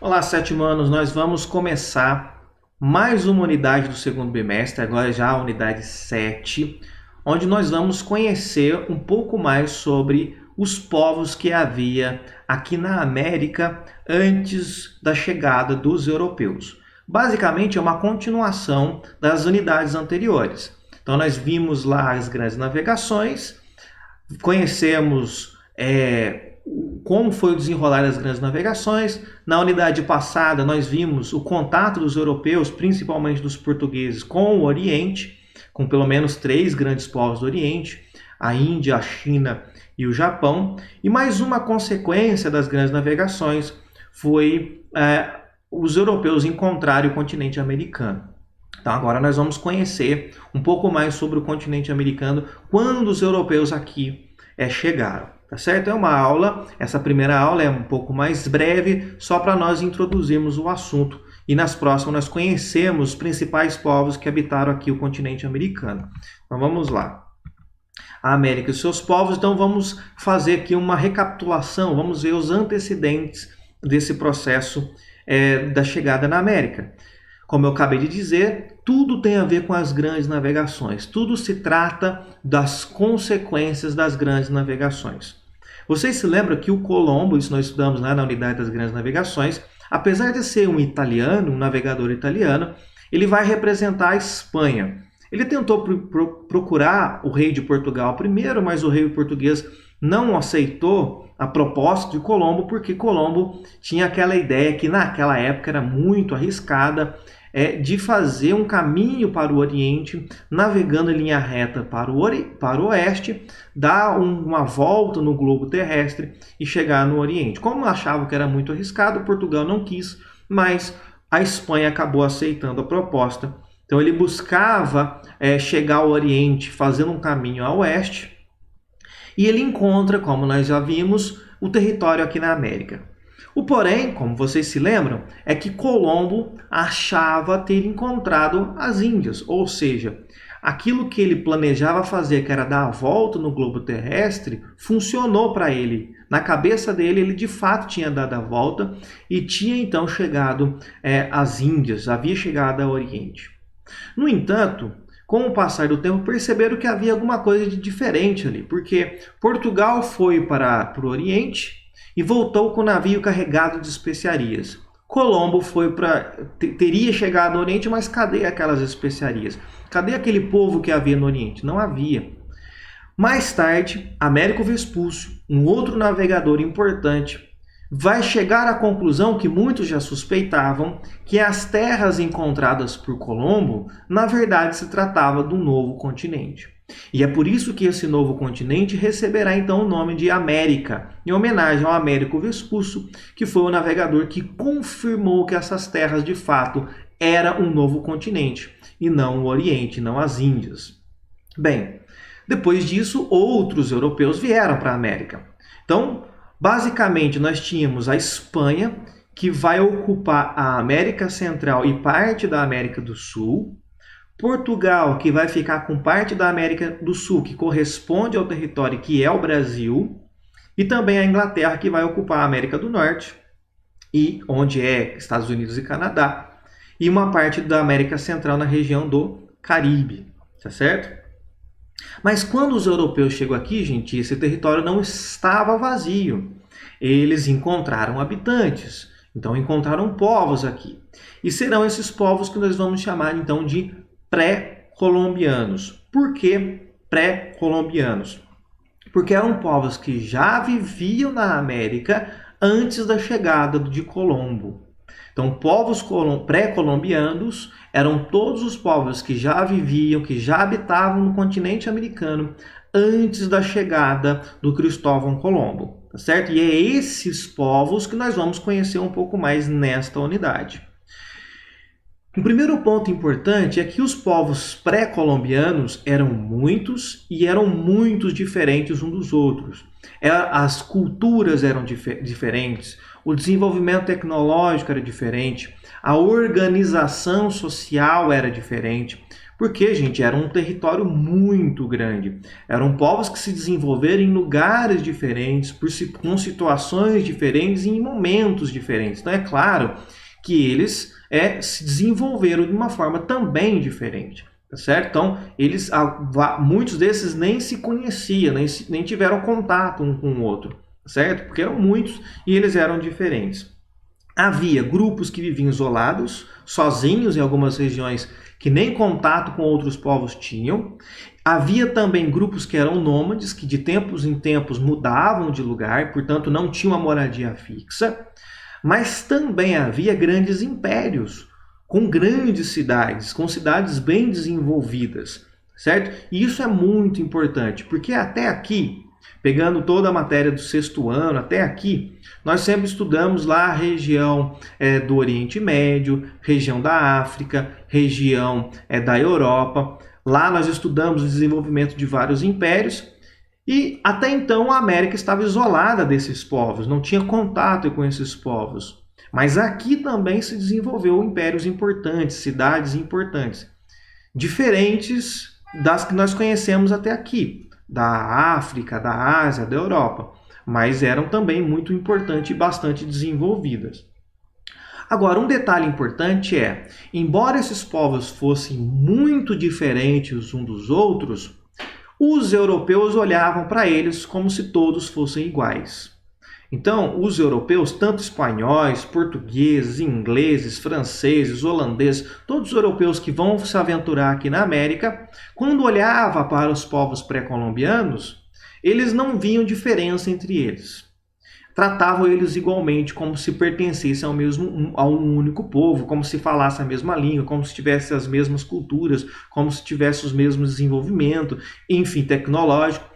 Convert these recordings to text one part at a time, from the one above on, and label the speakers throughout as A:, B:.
A: Olá, sétimo anos, nós vamos começar mais uma unidade do segundo bimestre, agora já a unidade 7, onde nós vamos conhecer um pouco mais sobre os povos que havia aqui na América antes da chegada dos europeus. Basicamente é uma continuação das unidades anteriores. Então nós vimos lá as grandes navegações, conhecemos como foi o desenrolar das grandes navegações. Na unidade passada, nós vimos o contato dos europeus, principalmente dos portugueses, com o Oriente, com pelo menos 3 grandes povos do Oriente, a Índia, a China e o Japão. E mais uma consequência das grandes navegações foi os europeus encontrarem o continente americano. Então agora nós vamos conhecer um pouco mais sobre o continente americano quando os europeus aqui chegaram. Tá certo? É uma aula, essa primeira aula é um pouco mais breve, só para nós introduzirmos o assunto. E nas próximas nós conhecemos os principais povos que habitaram aqui o continente americano. Então vamos lá. A América e seus povos, então vamos fazer aqui uma recapitulação, vamos ver os antecedentes desse processo da chegada na América. Como eu acabei de dizer, tudo tem a ver com as grandes navegações, tudo se trata das consequências das grandes navegações. Vocês se lembram que o Colombo, isso nós estudamos lá na unidade das grandes navegações, apesar de ser um italiano, um navegador italiano, ele vai representar a Espanha. Ele tentou procurar o rei de Portugal primeiro, mas o rei português não aceitou a proposta de Colombo, porque Colombo tinha aquela ideia que naquela época era muito arriscada, de fazer um caminho para o Oriente, navegando em linha reta para o Oeste, dar uma volta no globo terrestre e chegar no Oriente. Como achava que era muito arriscado, Portugal não quis, mas a Espanha acabou aceitando a proposta. Então ele buscava chegar ao Oriente fazendo um caminho a Oeste, e ele encontra, como nós já vimos, o território aqui na América. O porém, como vocês se lembram, é que Colombo achava ter encontrado as Índias, ou seja, aquilo que ele planejava fazer, que era dar a volta no globo terrestre, funcionou para ele. Na cabeça dele, ele de fato tinha dado a volta e tinha então chegado às Índias, havia chegado ao Oriente. No entanto, com o passar do tempo, perceberam que havia alguma coisa de diferente ali, porque Portugal foi para o Oriente e voltou com o navio carregado de especiarias. Colombo teria chegado ao Oriente, mas cadê aquelas especiarias? Cadê aquele povo que havia no Oriente? Não havia. Mais tarde, Américo Vespúcio, um outro navegador importante, vai chegar à conclusão que muitos já suspeitavam que as terras encontradas por Colombo, na verdade, se tratava de um novo continente. E é por isso que esse novo continente receberá então o nome de América, em homenagem ao Américo Vespúcio, que foi o navegador que confirmou que essas terras de fato eram um novo continente, e não o Oriente, não as Índias. Bem, depois disso, outros europeus vieram para a América. Então, basicamente, nós tínhamos a Espanha, que vai ocupar a América Central e parte da América do Sul, Portugal, que vai ficar com parte da América do Sul, que corresponde ao território que é o Brasil, e também a Inglaterra, que vai ocupar a América do Norte, e onde é Estados Unidos e Canadá, e uma parte da América Central na região do Caribe, tá certo? Mas quando os europeus chegam aqui, gente, esse território não estava vazio. Eles encontraram habitantes, então encontraram povos aqui. E serão esses povos que nós vamos chamar então de pré-colombianos. Por que pré-colombianos? Porque eram povos que já viviam na América antes da chegada de Colombo. Então, povos pré-colombianos eram todos os povos que já viviam, que já habitavam no continente americano antes da chegada do Cristóvão Colombo, tá certo? E é esses povos que nós vamos conhecer um pouco mais nesta unidade. Um primeiro ponto importante é que os povos pré-colombianos eram muitos e eram muito diferentes uns dos outros. As culturas eram diferentes, o desenvolvimento tecnológico era diferente, a organização social era diferente. Porque, gente, era um território muito grande. Eram povos que se desenvolveram em lugares diferentes, com situações diferentes e em momentos diferentes. Então é claro que eles se desenvolveram de uma forma também diferente. Tá certo? Então, muitos desses nem se conheciam, nem tiveram contato um com o outro, certo? Porque eram muitos e eles eram diferentes. Havia grupos que viviam isolados, sozinhos em algumas regiões que nem contato com outros povos tinham. Havia também grupos que eram nômades, que de tempos em tempos mudavam de lugar, portanto não tinham uma moradia fixa. Mas também havia grandes impérios, com grandes cidades, com cidades bem desenvolvidas, certo? E isso é muito importante, porque até aqui, pegando toda a matéria do 6º ano, até aqui, nós sempre estudamos lá a região do Oriente Médio, região da África, região da Europa. Lá nós estudamos o desenvolvimento de vários impérios e até então a América estava isolada desses povos, não tinha contato com esses povos. Mas aqui também se desenvolveu impérios importantes, cidades importantes, diferentes das que nós conhecemos até aqui, da África, da Ásia, da Europa, mas eram também muito importantes e bastante desenvolvidas. Agora, um detalhe importante embora esses povos fossem muito diferentes uns dos outros, os europeus olhavam para eles como se todos fossem iguais. Então, os europeus, tanto espanhóis, portugueses, ingleses, franceses, holandeses, todos os europeus que vão se aventurar aqui na América, quando olhava para os povos pré-colombianos, eles não viam diferença entre eles. Tratavam eles igualmente, como se pertencessem a um único povo, como se falassem a mesma língua, como se tivessem as mesmas culturas, como se tivessem os mesmos desenvolvimentos, enfim, tecnológico.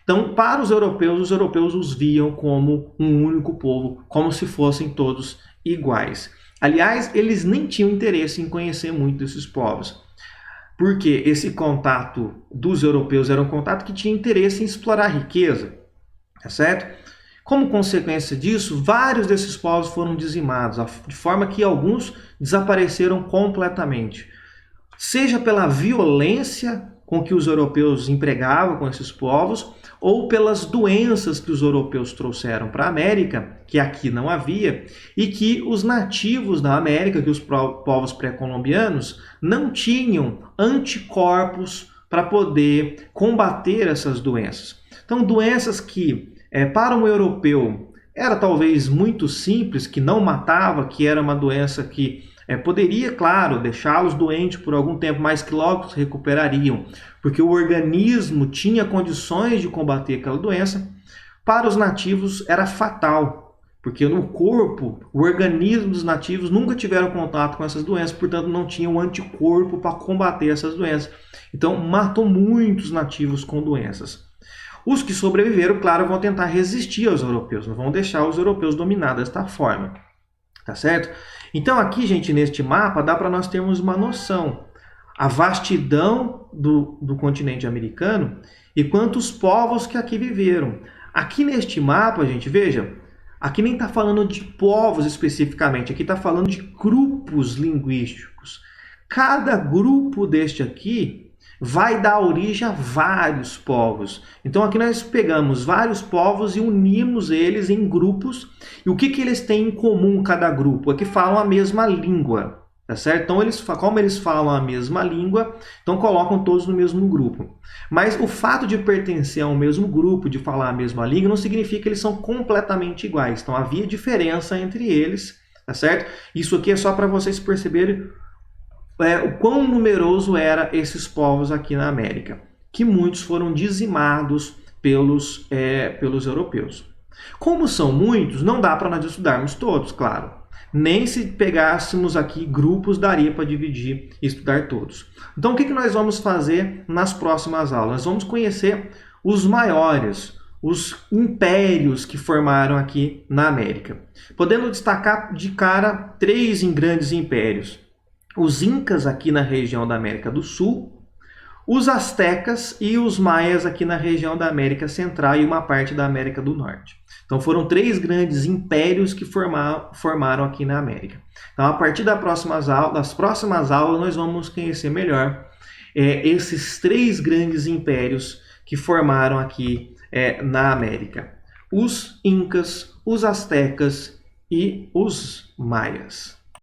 A: Então, para os europeus os viam como um único povo, como se fossem todos iguais. Aliás, eles nem tinham interesse em conhecer muito desses povos, porque esse contato dos europeus era um contato que tinha interesse em explorar a riqueza, tá certo? Como consequência disso, vários desses povos foram dizimados, de forma que alguns desapareceram completamente. Seja pela violência com que os europeus empregavam com esses povos, ou pelas doenças que os europeus trouxeram para a América, que aqui não havia, e que os nativos da América, que os povos pré-colombianos, não tinham anticorpos para poder combater essas doenças. Então, doenças que, para um europeu, era talvez muito simples, que não matava, que era uma doença que poderia, claro, deixá-los doentes por algum tempo, mas que logo se recuperariam, porque o organismo tinha condições de combater aquela doença. Para os nativos era fatal, porque no corpo, o organismo dos nativos nunca tiveram contato com essas doenças, portanto não tinham anticorpo para combater essas doenças. Então matou muitos nativos com doenças. Os que sobreviveram, claro, vão tentar resistir aos europeus, não vão deixar os europeus dominar desta forma. Tá certo? Então aqui, gente, neste mapa, dá para nós termos uma noção. A vastidão do continente americano e quantos povos que aqui viveram. Aqui neste mapa, gente, veja, aqui nem está falando de povos especificamente, aqui está falando de grupos linguísticos. Cada grupo deste aqui vai dar origem a vários povos. Então aqui nós pegamos vários povos e unimos eles em grupos. E o que eles têm em comum cada grupo? É que falam a mesma língua, tá certo? Então como eles falam a mesma língua, então colocam todos no mesmo grupo. Mas o fato de pertencer ao mesmo grupo, de falar a mesma língua, não significa que eles são completamente iguais. Então havia diferença entre eles, tá certo? Isso aqui é só para vocês perceberem o quão numeroso eram esses povos aqui na América, que muitos foram dizimados pelos europeus. Como são muitos, não dá para nós estudarmos todos, claro. Nem se pegássemos aqui grupos, daria para dividir e estudar todos. Então, o que nós vamos fazer nas próximas aulas? Nós vamos conhecer os maiores, os impérios que formaram aqui na América. Podendo destacar de cara 3 grandes impérios. Os Incas aqui na região da América do Sul, os Astecas e os Maias aqui na região da América Central e uma parte da América do Norte. Então foram 3 grandes impérios que formaram aqui na América. Então a partir das próximas aulas nós vamos conhecer melhor esses três grandes impérios que formaram aqui na América: os Incas, os Astecas e os Maias.